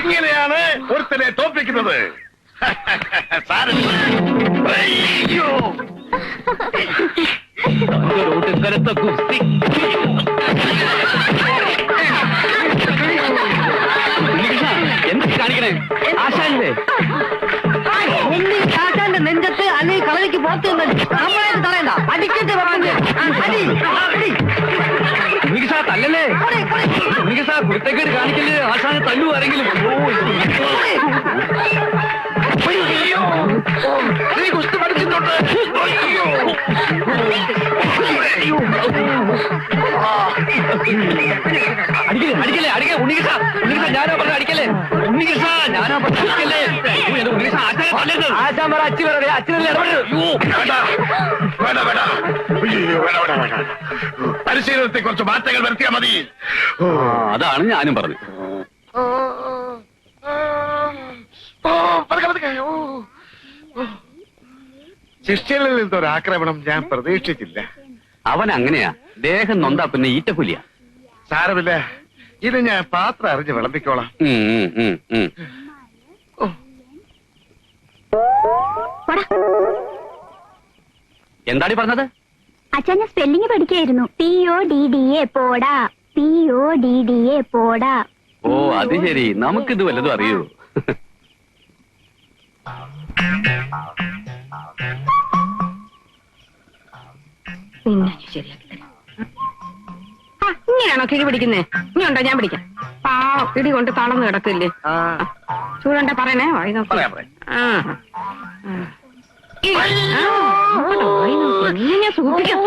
ഇങ്ങനെയാണ് ഒരുത്തനെ തോൽപ്പിക്കുന്നത്. അയ്യോ എന്ത് കാണിക്കണേ? ആശാന്റെ ആശാന്റെ നെഞ്ചത്ത് അല്ലെങ്കിൽ കളരിക്ക് പുറത്ത് നമ്മളായിട്ട് തറയണ്ട. അടിക്കട്ടെ തല്ലല്ലേ? കുരുത്തേക്കേട് കാണിക്കല്ലേ? ആശാനെ തല്ലു ആരെങ്കിലും. നീ കുസ്തി പഠിച്ചിട്ടുണ്ട്. അടിക്കലേ അടിക്കലേ അടിക്കേ. ഉണ്ണികൃഷ്ണ ഉണ്ണികൃഷ്ണ ഞാനോ പറഞ്ഞ അടിക്കലേ. ഉണ്ണികൃഷ്ണ ഞാനോ പറഞ്ഞ അടിക്കല്ലേ. ഉണ്ണികൃഷ്ണ ആശാൻ പറ അച്ഛൻ പറയേ. അച്ഛനല്ലേ പരിശീലനത്തെ കുറച്ച് മാറ്റങ്ങൾ വരുത്തിയാൽ മതി. അതാണ് ഞാനും പറഞ്ഞു. ശിഷ്യനിൽ നിന്നൊരാക്രമണം ഞാൻ പ്രതീക്ഷിച്ചില്ല. അവൻ അങ്ങനെയാ. ദേഹം നൊന്താ പിന്നെ ഈറ്റപ്പുലിയ. സാരമില്ല, ഇത് ഞാൻ പാത്രം അറിഞ്ഞ് വിളമ്പിക്കോളാം. എന്താടി പറഞ്ഞത്? അച്ഛൻ ഞാൻ സ്പെല്ലിംഗ് പഠിക്കായിരുന്നു. PODDA പോടാ. PODDA പോടാ. ഓ അത് ശരി. നമുക്കിത് വല്ലതും അറിയൂ? ഇങ്ങനെയാണോ കിഴി പിടിക്കുന്നേ? ഇനി ഉണ്ടോ? ഞാൻ പിടിക്കാം. പിടി കൊണ്ട് തളർന്ന് കിടക്കില്ലേ? ചൂടണ്ട പറയണേ. വായി നോക്കി. ഞാൻ സൂക്ഷിക്കാം.